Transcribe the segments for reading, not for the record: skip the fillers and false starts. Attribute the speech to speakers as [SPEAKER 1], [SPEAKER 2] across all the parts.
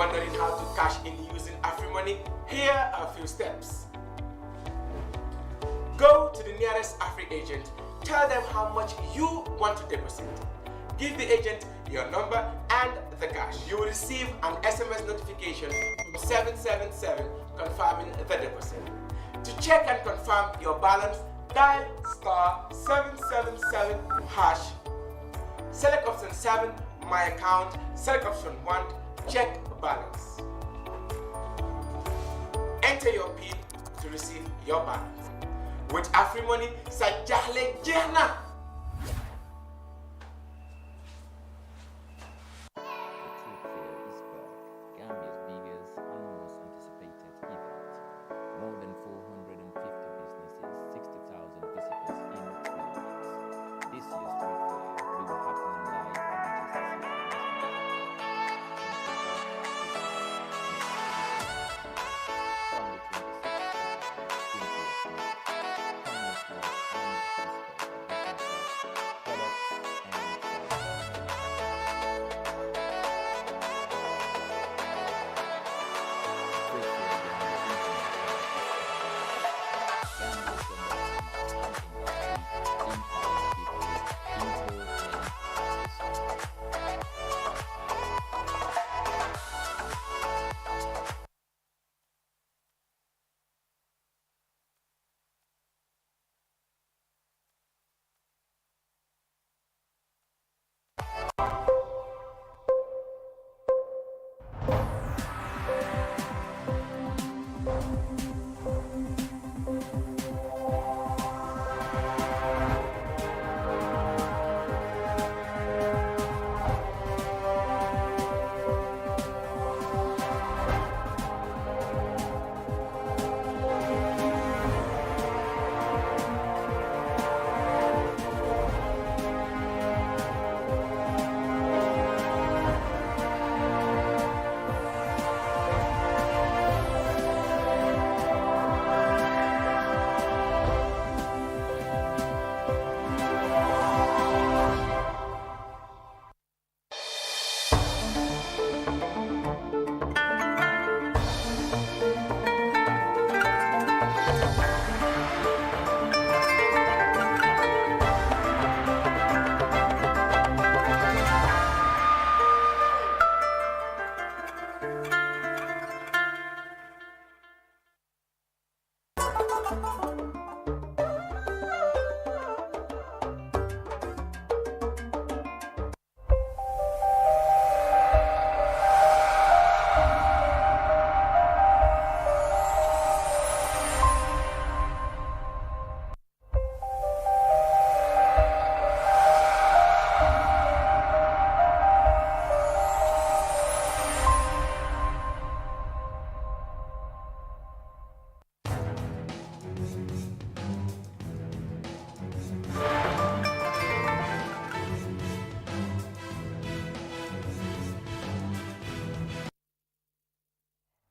[SPEAKER 1] Wondering how to cash in using AfriMoney? Here are a few steps. Go to the nearest Afri agent. Tell them how much you want to deposit. Give the agent your number and the cash. You will receive an SMS notification from 777 confirming the deposit. To check and confirm your balance, dial *777#. Select option 7, My Account. Select option 1, Check Balance. Enter your PIN to receive your balance. With AfriMoney, sa jahle jehna.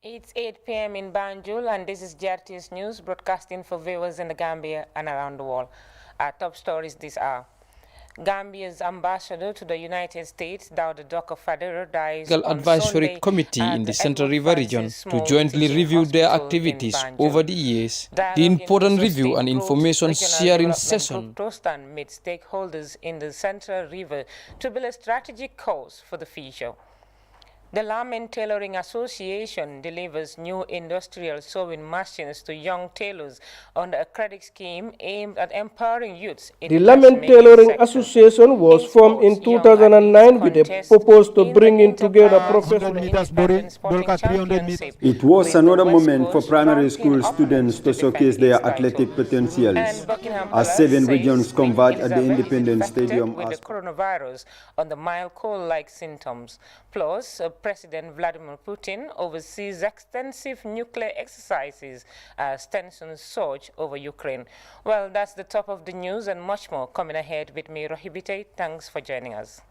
[SPEAKER 2] It's 8 p.m. in Banjul, and this is GRTS News, broadcasting for viewers in the Gambia and around the world. Our top stories this hour. Gambia's ambassador to the United States, Dawda Doka Fadero, dies
[SPEAKER 3] Legal
[SPEAKER 2] on
[SPEAKER 3] Advisory
[SPEAKER 2] Sunday
[SPEAKER 3] Committee
[SPEAKER 2] at
[SPEAKER 3] in the
[SPEAKER 2] the
[SPEAKER 3] Central
[SPEAKER 2] Edward
[SPEAKER 3] River
[SPEAKER 2] Francis
[SPEAKER 3] region to
[SPEAKER 2] Small
[SPEAKER 3] jointly
[SPEAKER 2] Teaching
[SPEAKER 3] review their
[SPEAKER 2] Hospital
[SPEAKER 3] activities
[SPEAKER 2] in Banjul.
[SPEAKER 3] over the years. The
[SPEAKER 2] Dialogue in
[SPEAKER 3] important
[SPEAKER 2] also
[SPEAKER 3] review
[SPEAKER 2] state
[SPEAKER 3] and
[SPEAKER 2] groups,
[SPEAKER 3] information
[SPEAKER 2] regional
[SPEAKER 3] sharing
[SPEAKER 2] development
[SPEAKER 3] session
[SPEAKER 2] group Tostan met stakeholders in the Central River to build a strategic course for the future. The Lament Tailoring Association delivers new industrial sewing machines to young tailors under a credit scheme aimed at empowering youths in
[SPEAKER 4] The Lament Tailoring Association was formed in 2009 with a purpose to bring in together professionals.
[SPEAKER 5] It was another moment for primary school students to showcase their athletic potentials as 7 regions converge at the Independence Stadium
[SPEAKER 2] with the coronavirus on the mild cold-like symptoms. Plus, President Vladimir Putin oversees extensive nuclear exercises as tensions surge over Ukraine. Well, that's the top of the news and much more coming ahead with me, Rohibite. Thanks for joining us.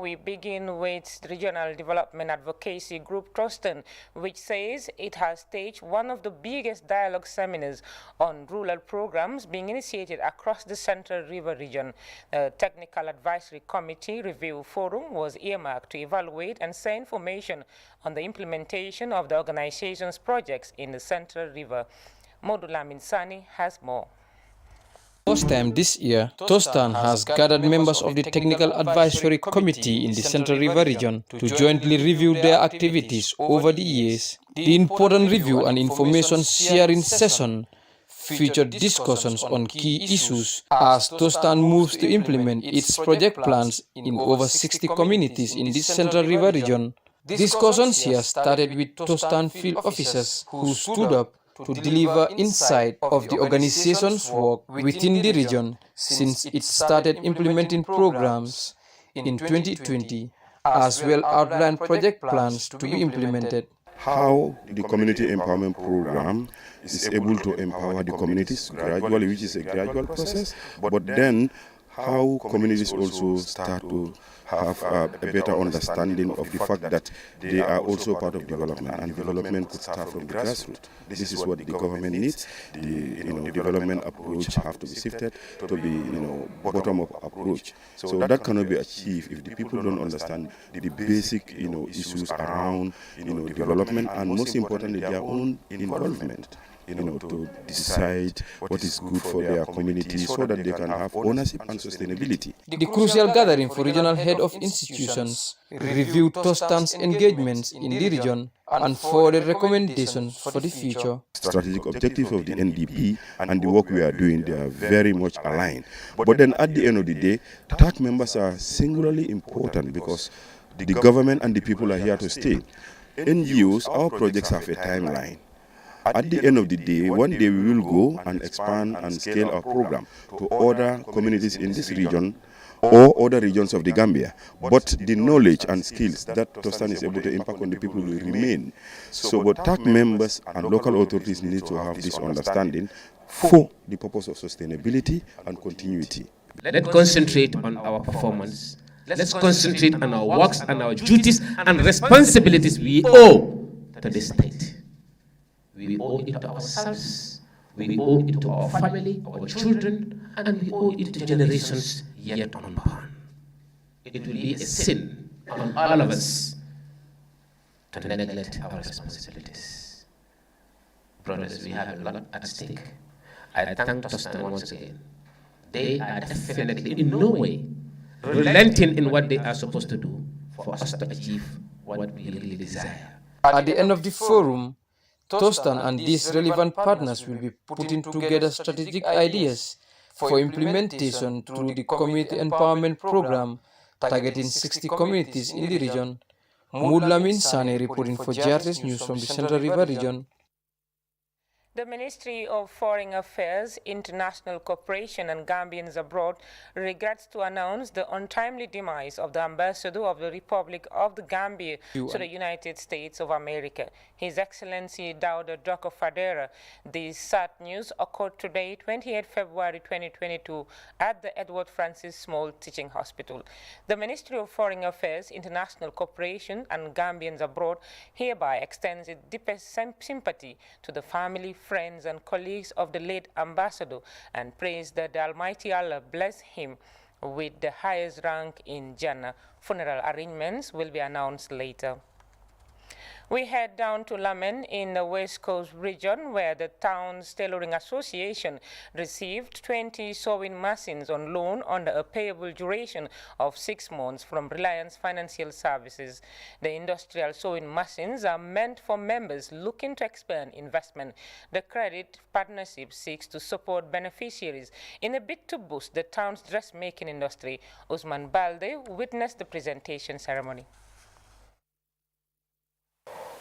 [SPEAKER 2] we begin with Regional Development Advocacy Group Tostan, which says it has staged one of the biggest dialogue seminars on rural programs being initiated across the Central River region. The Technical Advisory Committee Review Forum was earmarked to evaluate and share information on the implementation of the organization's projects in the Central River. Modula Minsani has more.
[SPEAKER 3] First time this year, Tostan has gathered members of the Technical Advisory Committee in the Central River region to jointly review their activities over the years. The important review and information sharing session featured discussions on key issues as Tostan moves to implement its project plans in over 60 communities in the Central River region. Discussions here started with Tostan field officers who stood up to deliver insight of the organization's work within the region since it started implementing programs in 2020, as well outlined project plans to be implemented.
[SPEAKER 6] How the community empowerment program is able to empower the communities gradually, which is a gradual process, but then how communities also start to have a better understanding of the fact that they are also part of development, and development could start from the grassroots. This is what the government needs. The development approach have to be shifted to be bottom-up approach. So that cannot be achieved if the people don't understand the basic issues around development, and most importantly their own involvement. To decide what is good for their community so that they can have ownership and sustainability.
[SPEAKER 3] The crucial gathering for regional head of institutions reviewed Tostan's engagements in the region and forwarded recommendations for the future.
[SPEAKER 6] Strategic objectives of the NDP and the work we are doing, they are very much aligned. But then at the end of the day, TAC members are singularly important because the government and the people are here to stay. NGOs, our projects have a timeline. At the end of the day, one day we will go and expand and scale our program to other communities in this region or other regions of the Gambia. But the knowledge and skills that Tostan is able to impact on the people will remain. So but TAC members and local authorities need to have this understanding for the purpose of sustainability and continuity.
[SPEAKER 7] Let's concentrate on our performance. Let's concentrate on our works and our duties and responsibilities we owe to the state. We owe it to ourselves, we owe it to our family, our children, and we owe it to generations yet unborn. It will be a sin on all of us to neglect our responsibilities. Brothers, we have a lot at stake. I thank Tostan once again. They are definitely in no way relenting in what they are supposed to do for us to achieve what we really desire.
[SPEAKER 3] At the end of the forum, Tostan and these relevant partners will be putting together strategic ideas for implementation through the Community Empowerment Program targeting 60 communities in the region. Mudlamin Sane reporting for GRTS News from the Central River region.
[SPEAKER 2] The Ministry of Foreign Affairs, International Cooperation and Gambians Abroad regrets to announce the untimely demise of the Ambassador of the Republic of the Gambia to the United States of America, His Excellency Dauda Doko Fadera. This sad news occurred today, 28 February 2022, at the Edward Francis Small Teaching Hospital. The Ministry of Foreign Affairs, International Cooperation and Gambians Abroad hereby extends its deepest sympathy to the family, friends and colleagues of the late ambassador and prays that the Almighty Allah bless him with the highest rank in Jannah. Funeral arrangements will be announced later. We head down to Lamen in the West Coast region, where the town's Tailoring Association received 20 sewing machines on loan under a payable duration of 6 months from Reliance Financial Services. The industrial sewing machines are meant for members looking to expand investment. The credit partnership seeks to support beneficiaries in a bid to boost the town's dressmaking industry. Usman Balde witnessed the presentation ceremony.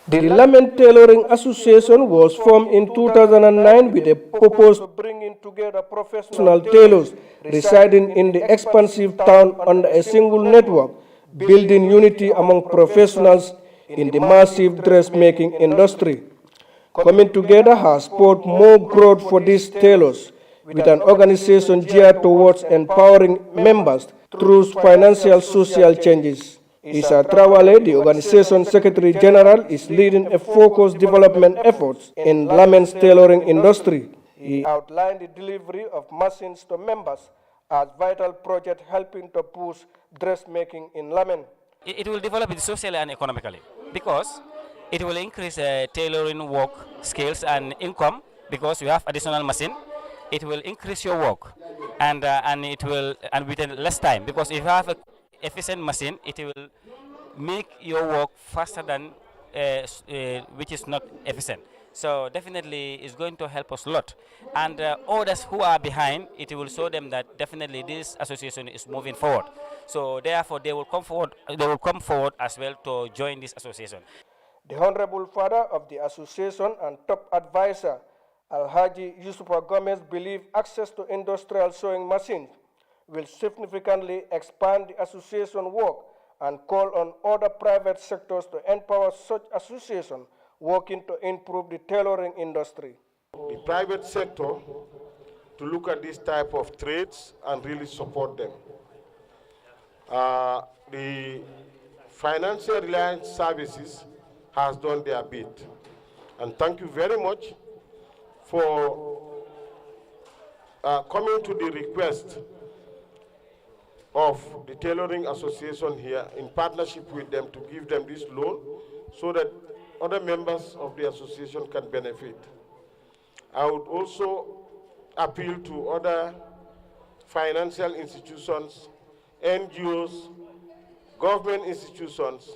[SPEAKER 4] The Lamen Tailoring Association was formed in 2009 with a purpose of bringing together professional tailors residing in the expansive town under a single network, building unity among professionals in the massive dressmaking industry. Coming together has brought more growth for these tailors, with an organization geared towards empowering members through financial social changes. Isa Trawale, the organization Secretary General, is leading a focused development efforts in Lamen's tailoring industry. He outlined the delivery of machines to members as vital project helping to push dressmaking in Lamen.
[SPEAKER 8] It will develop it socially and economically because it will increase tailoring work skills and income because you have additional machine. It will increase your work and it will within less time because if you have a efficient machine, it will make your work faster than which is not efficient. So definitely it's going to help us a lot. And others who are behind, it will show them that definitely this association is moving forward. So therefore they will come forward as well to join this association.
[SPEAKER 4] The Honorable Father of the association and top advisor, Alhaji Yusufa Gomez, believe access to industrial sewing machines will significantly expand the association work and call on other private sectors to empower such associations working to improve the tailoring industry.
[SPEAKER 9] The private sector to look at this type of trades and really support them. The financial reliance services has done their bit. And thank you very much for coming to the request of the Tailoring Association here in partnership with them to give them this loan so that other members of the association can benefit. I would also appeal to other financial institutions, NGOs, government institutions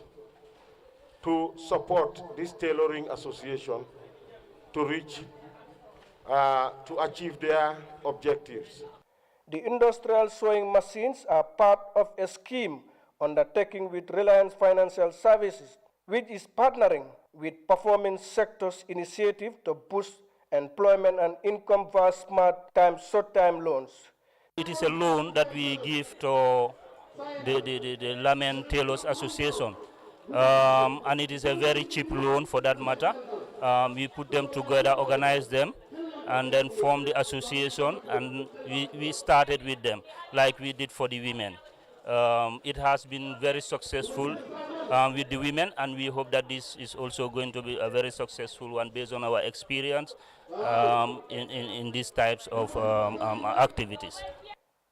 [SPEAKER 9] to support this Tailoring Association to reach, to achieve their objectives.
[SPEAKER 4] The industrial sewing machines are part of a scheme undertaken with Reliance Financial Services, which is partnering with Performing Sectors Initiative to boost employment and income via smart time, short-time loans.
[SPEAKER 10] It is a loan that we give to the Lamen Tailors Association, and it is a very cheap loan for that matter. We put them together, organize them, and then form the association, and we started with them like we did for the women. It has been very successful with the women, and we hope that this is also going to be a very successful one based on our experience in these types of activities.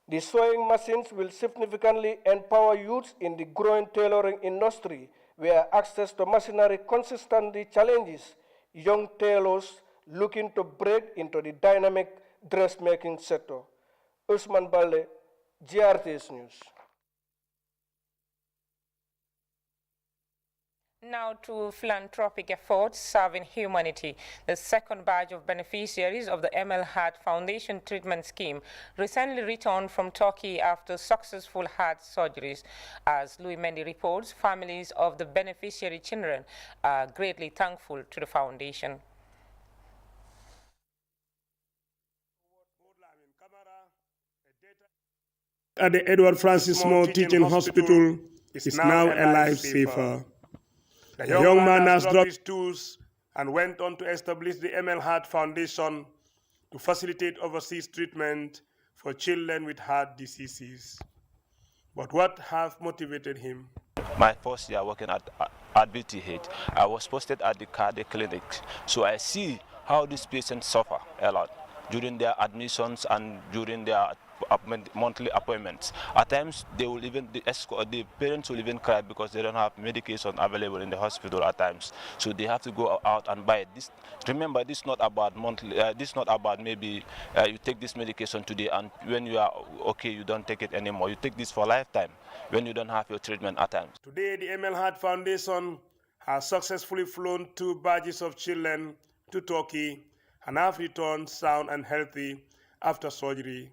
[SPEAKER 4] The sewing machines will significantly empower youths in the growing tailoring industry, where access to machinery consistently challenges young tailors looking to break into the dynamic dressmaking sector. Usman Balde, GRTS News.
[SPEAKER 2] Now to philanthropic efforts serving humanity. The second batch of beneficiaries of the ML Heart Foundation treatment scheme recently returned from Turkey after successful heart surgeries. As Louis Mendy reports, families of the beneficiary children are greatly thankful to the foundation.
[SPEAKER 11] At the Edward Francis Small Teaching Hospital is now a lifesaver. The young man has dropped his tools and went on to establish the ML Heart Foundation to facilitate overseas treatment for children with heart diseases. But what has motivated him?
[SPEAKER 12] My first year working at BTH, I was posted at the cardiac clinic, so I see how these patients suffer a lot during their admissions and during their monthly appointments. At times, they will even the parents will even cry because they don't have medication available in the hospital at times. So they have to go out and buy it. Remember, this is not about monthly. This is not about maybe you take this medication today and when you are okay, you don't take it anymore. You take this for a lifetime when you don't have your treatment at times.
[SPEAKER 11] Today, the ML Heart Foundation has successfully flown 2 batches of children to Turkey and have returned sound and healthy after surgery.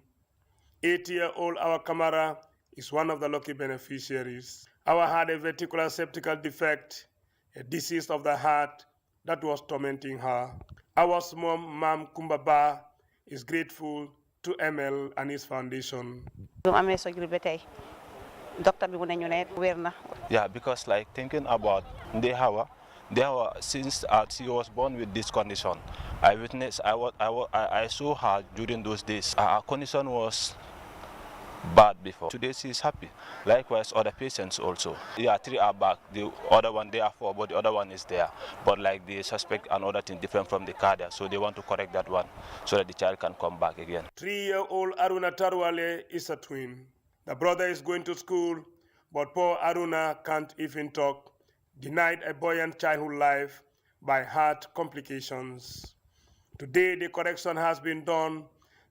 [SPEAKER 11] 8-year-old our Kamara is one of the lucky beneficiaries. Our had a vertical septical defect, a disease of the heart that was tormenting her. Our mom, Mam Kumbaba, is grateful to ML and his foundation.
[SPEAKER 12] Yeah, because like thinking about Dehawa, since she was born with this condition, I saw her during those days. Her condition was bad before. Today she is happy. Likewise, other patients also. Yeah, 3 are back. The other one, they are 4, but the other one is there. But like the suspect and other thing different from the cardiac, so they want to correct that one so that the child can come back again.
[SPEAKER 11] 3-year-old Aruna Tarwale is a twin. The brother is going to school, but poor Aruna can't even talk, denied a buoyant childhood life by heart complications. Today, the correction has been done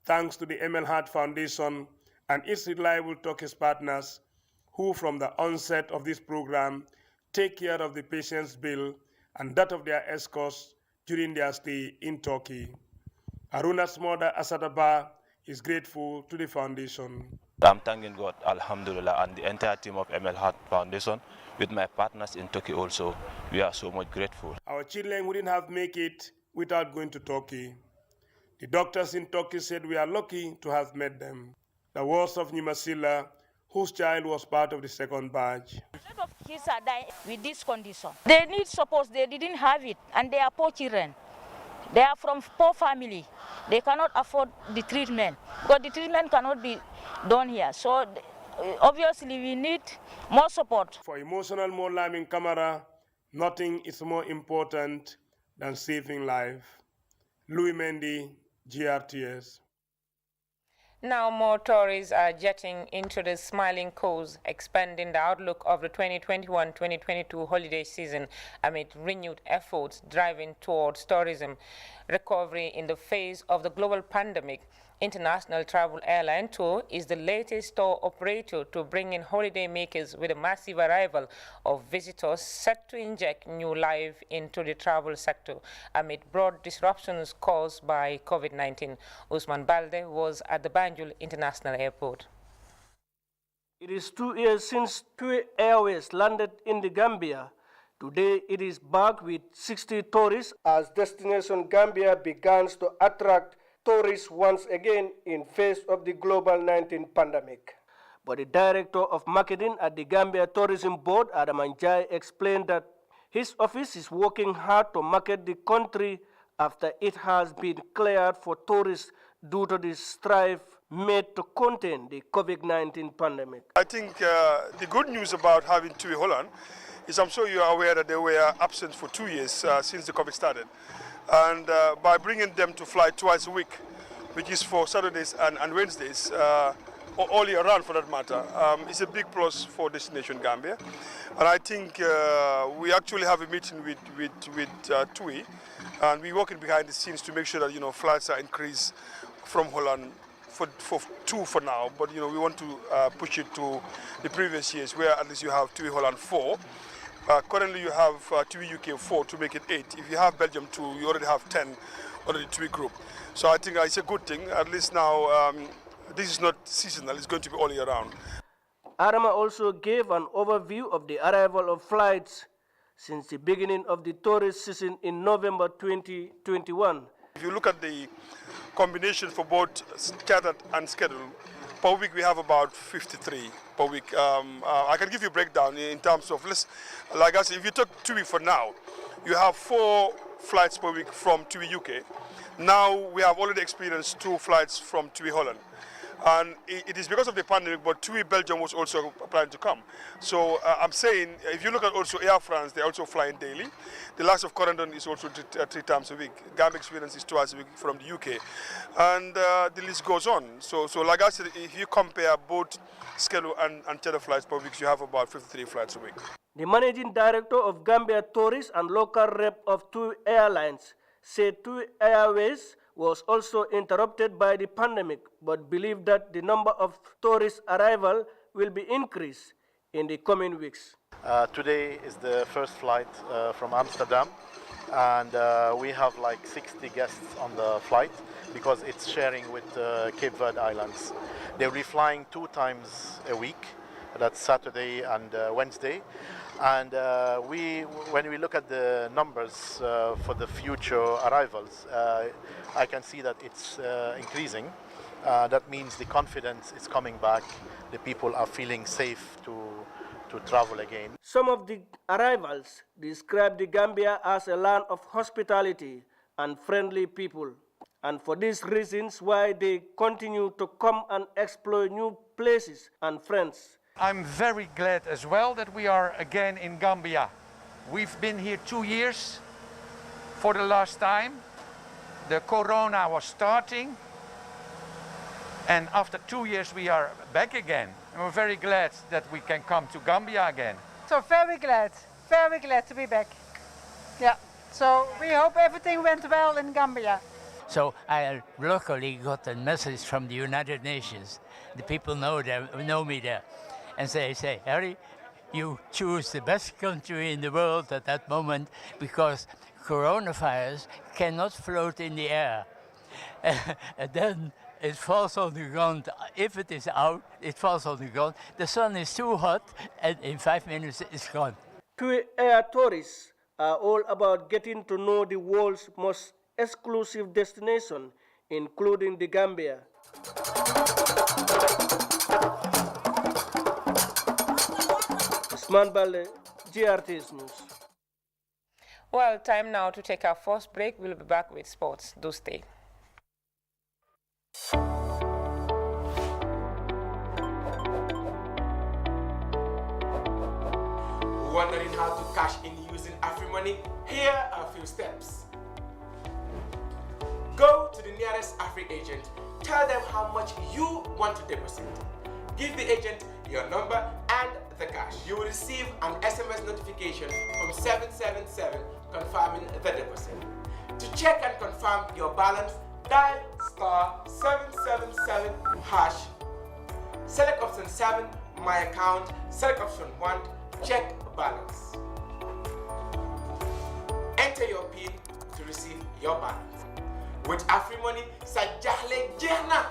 [SPEAKER 11] thanks to the ML Heart Foundation and its reliable Turkish partners, who from the onset of this program take care of the patient's bill and that of their escorts during their stay in Turkey. Aruna's mother, Asadaba, is grateful to the foundation.
[SPEAKER 12] I'm thanking God, Alhamdulillah, and the entire team of ML Heart Foundation, with my partners in Turkey also. We are so much grateful.
[SPEAKER 11] Our children wouldn't have made it without going to Turkey. The doctors in Turkey said we are lucky to have met them. The words of Nimasila, whose child was part of the second batch.
[SPEAKER 13] A lot of kids are dying with this condition. They need support, they didn't have it, and they are poor children. They are from poor family. They cannot afford the treatment, because the treatment cannot be done here. So obviously we need more support.
[SPEAKER 11] For emotional Molamin Kamara, nothing is more important than saving life. Louis Mendy, GRTS.
[SPEAKER 2] Now more tourists are jetting into the Smiling Coast, expanding the outlook of the 2021-2022 holiday season amid renewed efforts driving towards tourism recovery in the face of the global pandemic. International Travel Airline Tour is the latest tour operator to bring in holidaymakers with a massive arrival of visitors set to inject new life into the travel sector amid broad disruptions caused by COVID-19. Usman Balde was at the Banjul International Airport.
[SPEAKER 4] It is 2 years since TUI Airways landed in the Gambia. Today it is back with 60 tourists as Destination Gambia begins to attract tourists once again in face of the global 19 pandemic. But the director of marketing at the Gambia Tourism Board, Adam Anjai, explained that his office is working hard to market the country after it has been cleared for tourists due to the strive made to contain the COVID-19 pandemic.
[SPEAKER 14] I think the good news about having TUI Holland is I'm sure you are aware that they were absent for 2 years since the COVID started. And by bringing them to fly twice a week, which is for Saturdays and Wednesdays, all year round for that matter, it's a big plus for Destination Gambia. And I think we actually have a meeting with TUI, and we're working behind the scenes to make sure that flights are increased from Holland for 2 for now, but we want to push it to the previous years, where at least you have TUI Holland 4. Currently you have TUI UK 4 to make it 8. If you have Belgium 2, you already have 10 under the TUI group. So I think it's a good thing. At least now this is not seasonal, it's going to be all year round.
[SPEAKER 4] Arama also gave an overview of the arrival of flights since the beginning of the tourist season in November 2021.
[SPEAKER 14] If you look at the combination for both chartered and scheduled, per week we have about 53 per week. I can give you a breakdown in terms of, like I said, if you took TUI for now, you have 4 flights per week from TUI UK. Now we have already experienced 2 flights from TUI Holland. And it is because of the pandemic, but TUI Belgium was also planning to come. So I'm saying, if you look at also Air France, they're also flying daily. The last of Corendon is also 3 times a week. Gambia Experience is twice a week from the UK. And the list goes on. So like I said, if you compare both schedule and charter flights per week, you have about 53 flights a week.
[SPEAKER 4] The managing director of Gambia Tourist and local rep of TUI Airlines said TUI Airways was also interrupted by the pandemic, but believed that the number of tourist arrival will be increased in the coming weeks.
[SPEAKER 15] Today is the first flight from Amsterdam, and we have like 60 guests on the flight because it's sharing with Cape Verde Islands. They'll be flying 2 times a week, that's Saturday and Wednesday. And when we look at the numbers for the future arrivals, I can see that it's increasing. That means the confidence is coming back. The people are feeling safe to travel again.
[SPEAKER 4] Some of the arrivals describe the Gambia as a land of hospitality and friendly people. and for these reasons why they continue to come and explore new places and friends.
[SPEAKER 16] I'm very glad as well that we are again in Gambia. We've been here 2 years for the last time. The corona was starting, and after 2 years we are back again. And we're very glad that we can come to Gambia again.
[SPEAKER 17] So very glad to be back. Yeah, so we hope everything went well in Gambia.
[SPEAKER 18] So I locally got a message from the United Nations. The people know me there. And they say, Harry, you choose the best country in the world at that moment because coronavirus cannot float in the air. And then it falls on the ground. If it is out, it falls on the ground. The sun is too hot, and in 5 minutes it's gone.
[SPEAKER 4] TUI air tourists are all about getting to know the world's most exclusive destination, including the Gambia. Usman Balde, GRTS News.
[SPEAKER 2] Well, time now to take our first break. We'll be back with sports. Do stay.
[SPEAKER 1] Wondering how to cash in using AfriMoney? Here are a few steps. Go to the nearest Afri agent. Tell them how much you want to deposit. Give the agent your number and the cash. You will receive an SMS notification from 777 confirming the deposit. To check and confirm your balance, dial *777#. Select option 7, My Account. Select option 1, Check Balance. Enter your PIN to receive your balance. With AfriMoney, sa jahle jehna.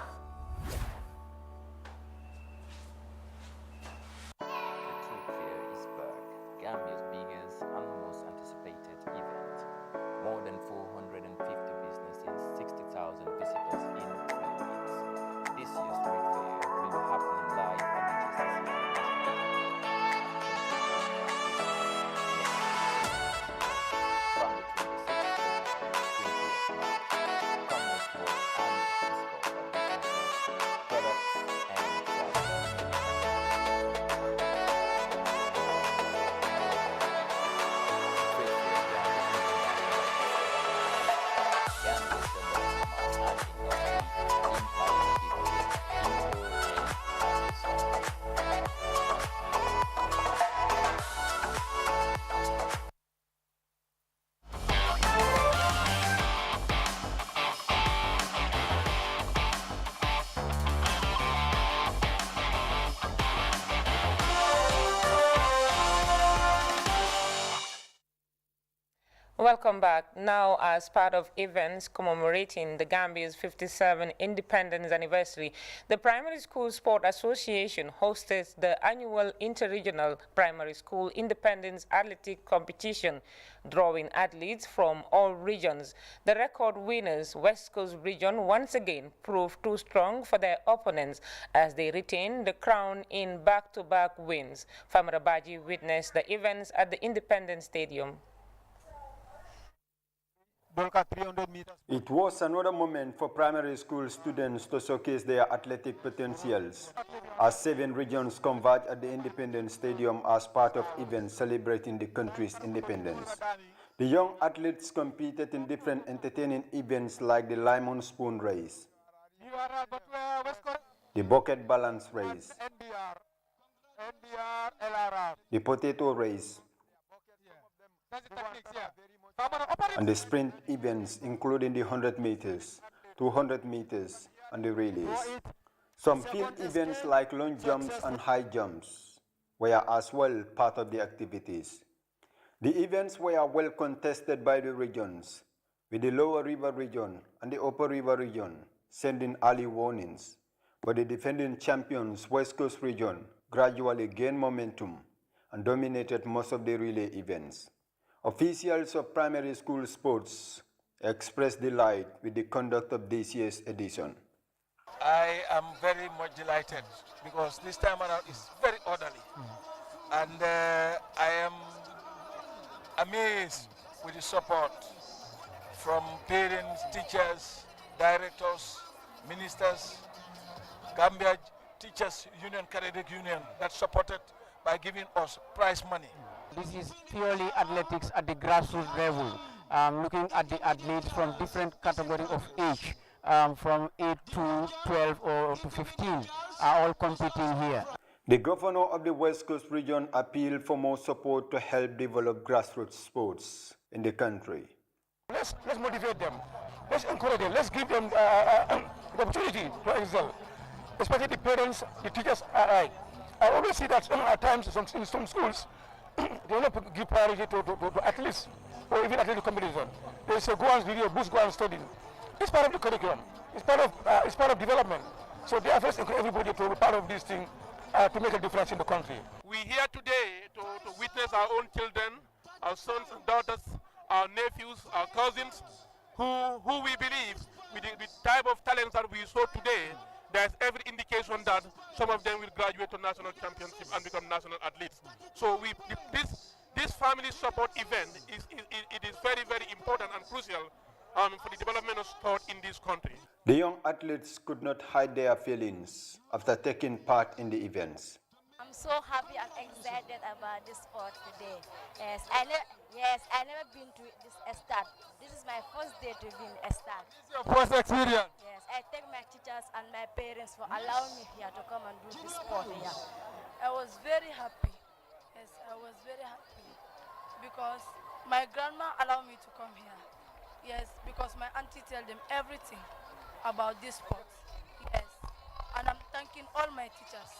[SPEAKER 19] Gambia's biggest and most anticipated event. More than 450 businesses, 60,000 visitors in 3 weeks. This year's trade fair will be happening live at the GCC from the 26th to 28th March. Come with more and discover businesses, products, and
[SPEAKER 2] Welcome back. Now, as part of events commemorating the Gambia's 57th independence anniversary, the Primary School Sport Association hosted the annual Interregional Primary School Independence Athletic Competition, drawing athletes from all regions. The record winners, West Coast Region, once again proved too strong for their opponents as they retained the crown in back-to-back wins. Famara Baji witnessed the events at the Independence Stadium.
[SPEAKER 5] It was another moment for primary school students to showcase their athletic potentials as 7 regions converged at the Independence Stadium as part of events celebrating the country's independence. The young athletes competed in different entertaining events like the lemon spoon race, the bucket balance race, the potato race, and the sprint events including the 100 meters, 200 meters, and the relays. Some field events like long jumps and high jumps were as well part of the activities. The events were well contested by the regions, with the Lower River region and the Upper River region sending early warnings, but the defending champions West Coast region gradually gained momentum and dominated most of the relay events. Officials of primary school sports expressed delight with the conduct of this year's edition.
[SPEAKER 20] I am very much delighted because this time around is very orderly. And I am amazed with the support from parents, teachers, directors, ministers, Gambia Teachers Union, Cadet Union, that supported by giving us prize money.
[SPEAKER 21] This is purely athletics at the grassroots level, looking at the athletes from different categories of age, from 8 to 12 or to 15, are all competing here.
[SPEAKER 5] The governor of the West Coast region appealed for more support to help develop grassroots sports in the country.
[SPEAKER 20] Let's motivate them, let's encourage them, let's give them the opportunity to excel, especially the parents, the teachers alike. I always see that at times in some schools, they don't give priority to athletes or even athletic competition. They say go and read your books, go and study. It's part of the curriculum. It's part of development. So they are first encourage everybody to be part of this thing to make a difference in the country.
[SPEAKER 22] We're here today to witness our own children, our sons and daughters, our nephews, our cousins, who we believe with the type of talents that we saw today, there's every indication that some of them will graduate to national championship and become national athletes. So this family support event is very, very important and crucial for the development of sport in this country.
[SPEAKER 5] The young athletes could not hide their feelings after taking part in the events.
[SPEAKER 23] I'm so happy and excited about this sport today. Yes, I never been to this estate. This is my first day to be in estate.
[SPEAKER 22] This is your first experience?
[SPEAKER 23] Yes, I thank my teachers and my parents for allowing me here to come and do this sport here.
[SPEAKER 24] I was very happy. Yes, I was very happy because my grandma allowed me to come here. Yes, because my auntie tell them everything about this sport. Yes, and I'm thanking all my teachers.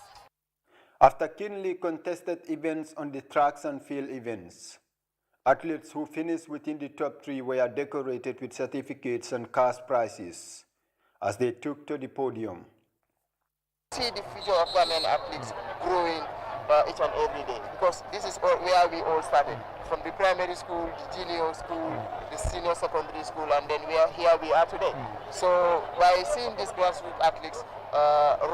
[SPEAKER 5] After keenly contested events on the tracks and field events, athletes who finished within the top 3 were decorated with certificates and cash prizes as they took to the podium.
[SPEAKER 25] See the future of Ghanaian athletes growing each and every day, because this is where we all started, from the primary school, the junior school, the senior secondary school, and then here we are today. So by seeing these grassroots athletes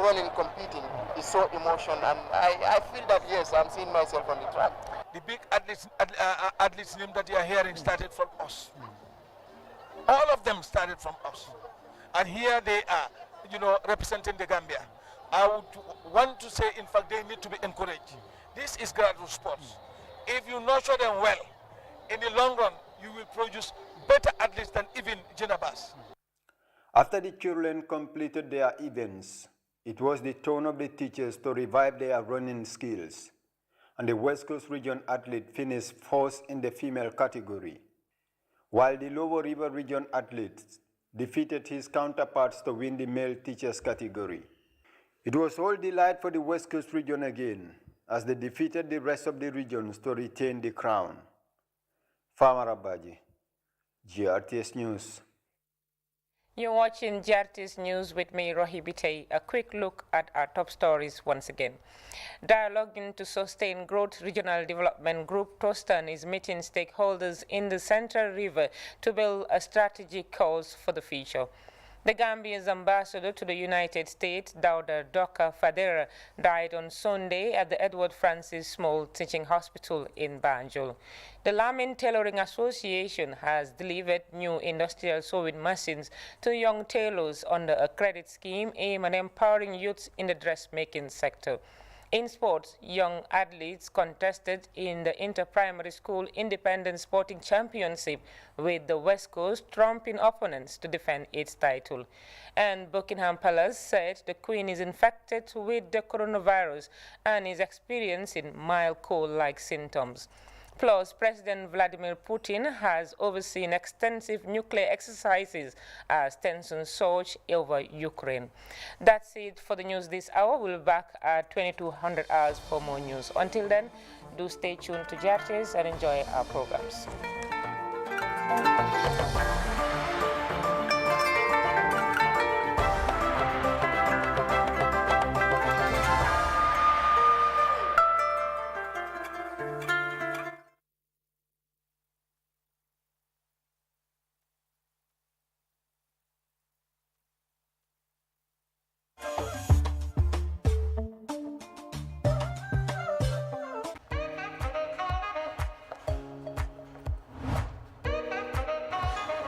[SPEAKER 25] running, competing, is so emotional, and I feel that yes, I'm seeing myself on the track.
[SPEAKER 20] The big athletes name that you are hearing started from us. All of them started from us, and here they are, representing the Gambia. I would want to say, in fact, they need to be encouraged. This is grassroots sports. If you nurture them well, in the long run, you will produce better athletes than even Jenabas.
[SPEAKER 5] After the children completed their events, it was the turn of the teachers to revive their running skills, and the West Coast region athlete finished first in the female category, while the Lower River region athlete defeated his counterparts to win the male teachers category. It was all delight for the West Coast region again, as they defeated the rest of the regions to retain the crown. Farmer Abaji, GRTS News.
[SPEAKER 2] You're watching GRTS News with me, Rohi Bitey. A quick look at our top stories once again. Dialoguing to Sustain Growth Regional Development Group, Tostan, is meeting stakeholders in the Central River to build a strategic course for the future. The Gambia's ambassador to the United States, Dauda Doka Fadera, died on Sunday at the Edward Francis Small Teaching Hospital in Banjul. The Lamin Tailoring Association has delivered new industrial sewing machines to young tailors under a credit scheme aimed at empowering youths in the dressmaking sector. In sports, young athletes contested in the Inter-Primary School Independent Sporting Championship, with the West Coast trumping opponents to defend its title. And Buckingham Palace said the Queen is infected with the coronavirus and is experiencing mild cold-like symptoms. Plus, President Vladimir Putin has overseen extensive nuclear exercises as tensions surge over Ukraine. That's it for the news this hour. We'll be back at 2200 hours for more news. Until then, do stay tuned to GRTS and enjoy our programs.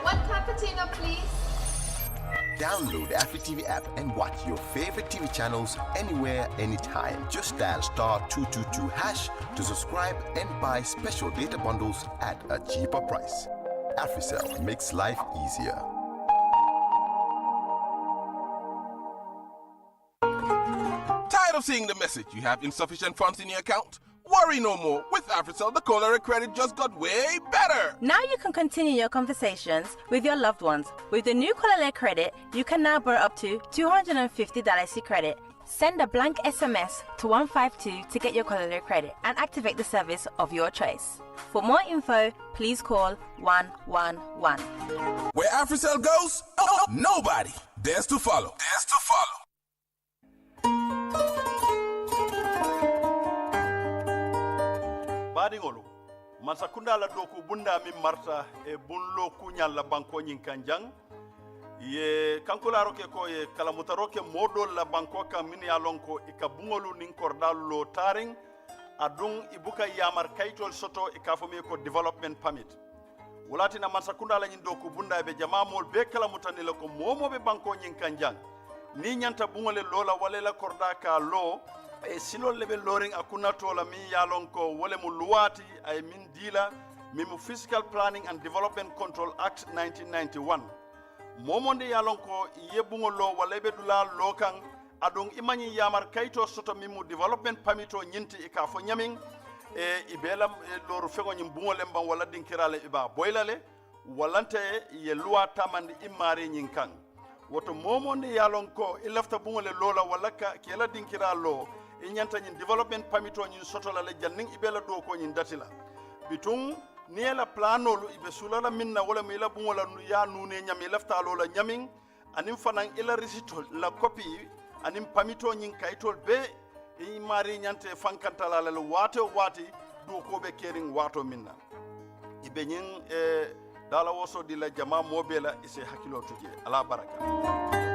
[SPEAKER 26] One cappuccino, please.
[SPEAKER 3] Download the AfriTV app and watch your favorite TV channels anywhere, anytime. Just dial *222# to subscribe and buy special data bundles at a cheaper price. AfriCell makes life easier.
[SPEAKER 6] Tired of seeing the message you have insufficient funds in your account? Worry no more. With AfriCell, the cholera credit just got way better.
[SPEAKER 7] Now you can continue your conversations with your loved ones. With the new Cholera credit, you can now borrow up to $250 credit. Send a blank SMS to 152 to get your Cholera credit and activate the service of your choice. For more info, please call 111.
[SPEAKER 6] Where AfriCell goes, nobody dares to follow.
[SPEAKER 8] Baɗigolu mansakunda la doku bunda min marta e bunlo kuñal la banko ñin kanjang ye kankularo ke ko ye kalamutaro ke modol la banko kam min ya lonko e ka bungolu nin kordalu lo taring adun ibuka yamar kaytol soto e kafome ko development permit wulatina mansakunda la ñin doku bunda be jamamol be kalamutani la ko momo be banko ñin kanjang ni ñanta bungole lola wala la korda ka lo e silol lebe loring akuna tola mi yalon ko wole mu luwati ay min dila mi mu Fiscal Planning and Development Control Act 1991 momonde yalon ko yebungo lo wala be dula lokan adon imani yamar kayto soto mi mu development permito nyinti e ka fo nyamin e ibela loru fego nyim bungo lemba wala dinkirale iba boylale walante ye luwa tamande imare nyin kan woto momonde yalon ko ilafta bungo le lola wala ka kela dinkira lo e ñanta ñin development permit o ñin sotola le janning ibela do ko ñin datila bitum ni la planolu ibe sulala minna wala mi la bungola ya nune ñami laftalo la ñamin anim fanan ila risito la copy anim permito ñin kaytol be e mari ñante fankantala la wato wati do ko be kering wato minna ibe ñin dala woso di la jama mobela ise hakilo tuje ala baraka.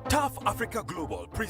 [SPEAKER 9] Tough Africa Global